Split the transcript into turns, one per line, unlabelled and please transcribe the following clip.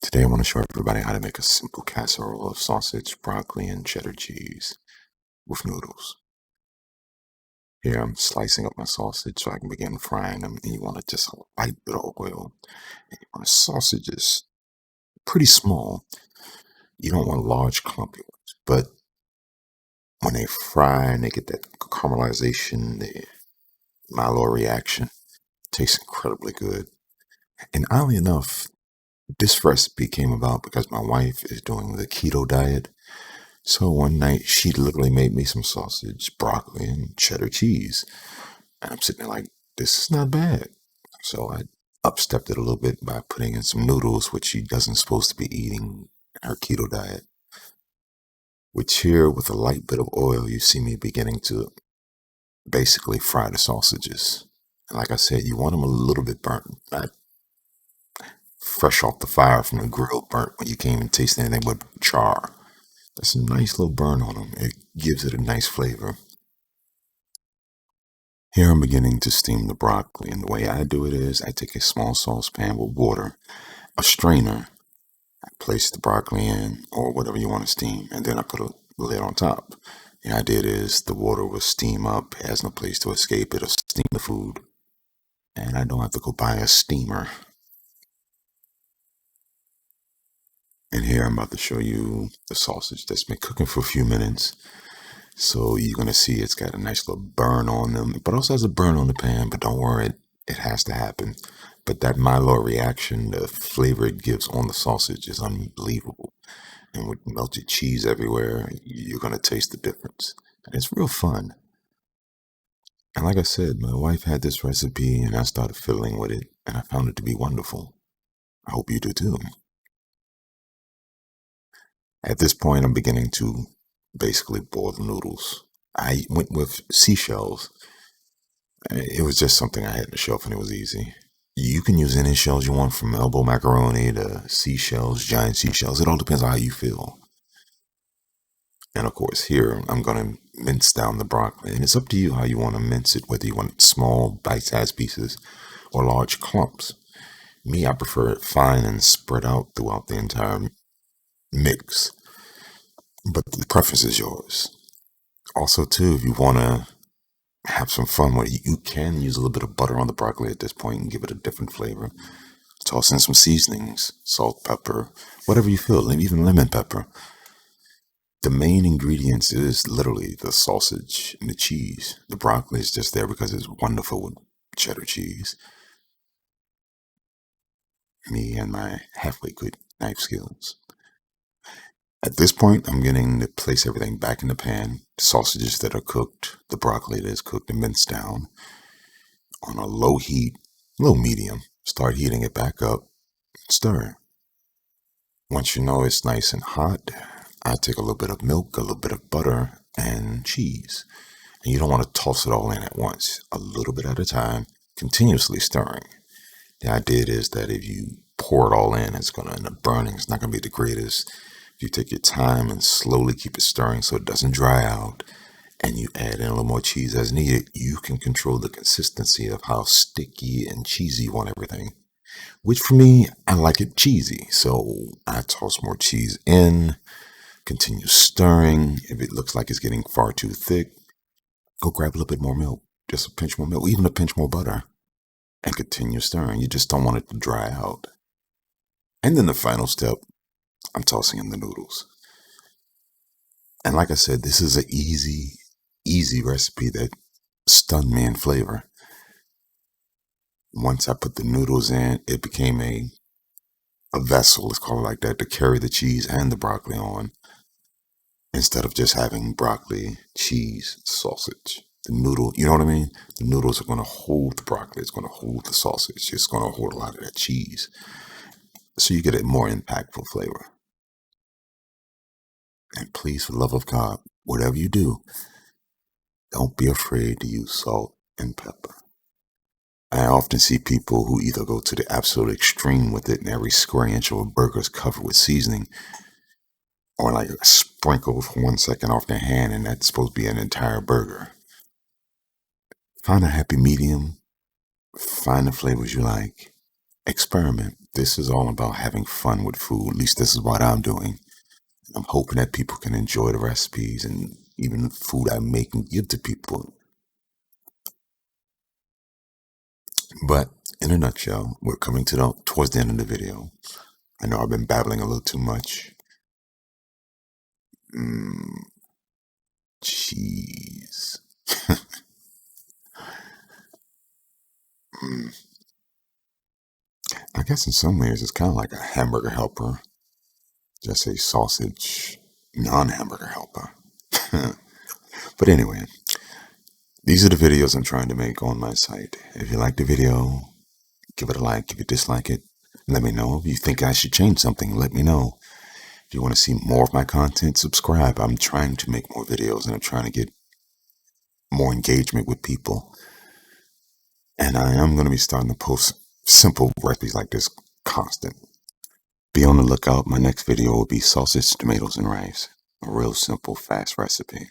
Today I want to show everybody how to make a simple casserole of sausage, broccoli, and cheddar cheese with noodles. Here I'm slicing up my sausage so I can begin frying them, and you want just a light bit of oil. And you want sausages pretty small. You don't want large clumpy ones, but when they fry and they get that caramelization, the Milo reaction, it tastes incredibly good. And oddly enough, this recipe came about because my wife is doing the keto diet. So one night she literally made me some sausage, broccoli, and cheddar cheese. And I'm sitting there like, this is not bad. So I upstepped it a little bit by putting in some noodles, which she doesn't supposed to be eating in her keto diet. Which here, with a light bit of oil, you see me beginning to basically fry the sausages. And like I said, you want them a little bit burnt, not fresh off the fire from the grill burnt when you can't even taste anything but char. That's a nice little burn on them. It gives it a nice flavor. Here I'm beginning to steam the broccoli, and the way I do it is I take a small saucepan with water, a strainer, I place the broccoli in, or whatever you want to steam, and then I put a lid on top. The idea is the water will steam up, it has no place to escape, it'll steam the food, and I don't have to go buy a steamer. And here I'm about to show you the sausage that's been cooking for a few minutes. So you're going to see it's got a nice little burn on them, but also has a burn on the pan, but don't worry, it has to happen. But that Milo reaction, the flavor it gives on the sausage is unbelievable. And with melted cheese everywhere, you're going to taste the difference. And it's real fun. And like I said, my wife had this recipe and I started fiddling with it and I found it to be wonderful. I hope you do too. At this point, I'm beginning to basically boil the noodles. I went with seashells. It was just something I had on the shelf and it was easy. You can use any shells you want, from elbow macaroni to seashells, giant seashells. It all depends on how you feel. And of course, here I'm going to mince down the broccoli. And it's up to you how you want to mince it, whether you want small bite-sized pieces or large clumps. Me, I prefer it fine and spread out throughout the entire mix. But the preference is yours. Also, too, if you want to have some fun with it, you can use a little bit of butter on the broccoli at this point and give it a different flavor. Toss in some seasonings, salt, pepper, whatever you feel, even lemon pepper. The main ingredients is literally the sausage and the cheese. The broccoli is just there because it's wonderful with cheddar cheese. Me and my halfway good knife skills. At this point, I'm getting to place everything back in the pan. The sausages that are cooked, the broccoli that is cooked and minced down on a low heat, low medium. Start heating it back up. Stir. Once you know it's nice and hot, I take a little bit of milk, a little bit of butter, and cheese. And you don't want to toss it all in at once. A little bit at a time, continuously stirring. The idea is that if you pour it all in, it's going to end up burning. It's not going to be the greatest. If you take your time and slowly keep it stirring so it doesn't dry out, and you add in a little more cheese as needed, you can control the consistency of how sticky and cheesy you want everything. Which for me, I like it cheesy. So I toss more cheese in, continue stirring. If it looks like it's getting far too thick, go grab a little bit more milk, just a pinch more milk, even a pinch more butter, and continue stirring. You just don't want it to dry out. And then the final step, I'm tossing in the noodles. And like I said, this is an easy recipe that stunned me in flavor. Once I put the noodles in, it became a vessel, let's call it like that, to carry the cheese and the broccoli on, instead of just having broccoli, cheese, sausage. The noodle, you know what I mean? The noodles are going to hold the broccoli, it's going to hold the sausage, it's going to hold a lot of that cheese. So you get a more impactful flavor. And please, for the love of God, whatever you do, don't be afraid to use salt and pepper. I often see people who either go to the absolute extreme with it and every square inch of a burger is covered with seasoning, or like a sprinkle for 1 second off their hand and that's supposed to be an entire burger. Find a happy medium, find the flavors you like, experiment. this is all about having fun with food. At least this is what I'm doing. I'm hoping that people can enjoy the recipes and even the food I make and give to people. But in a nutshell, we're coming towards the end of the video. I know I've been babbling a little too much. Cheese. Mm, I guess in some ways it's kind of like a hamburger helper, just a sausage non-hamburger helper. But anyway, these are the videos I'm trying to make on my site. If you like the video, give it a like. If you dislike it, let me know. If you think I should change something, let me know. If you want to see more of my content, subscribe. I'm trying to make more videos and I'm trying to get more engagement with people. And I am going to be starting to post simple recipes like this constant. Be on the lookout. My next video will be sausage, tomatoes, and rice. A real simple, fast recipe.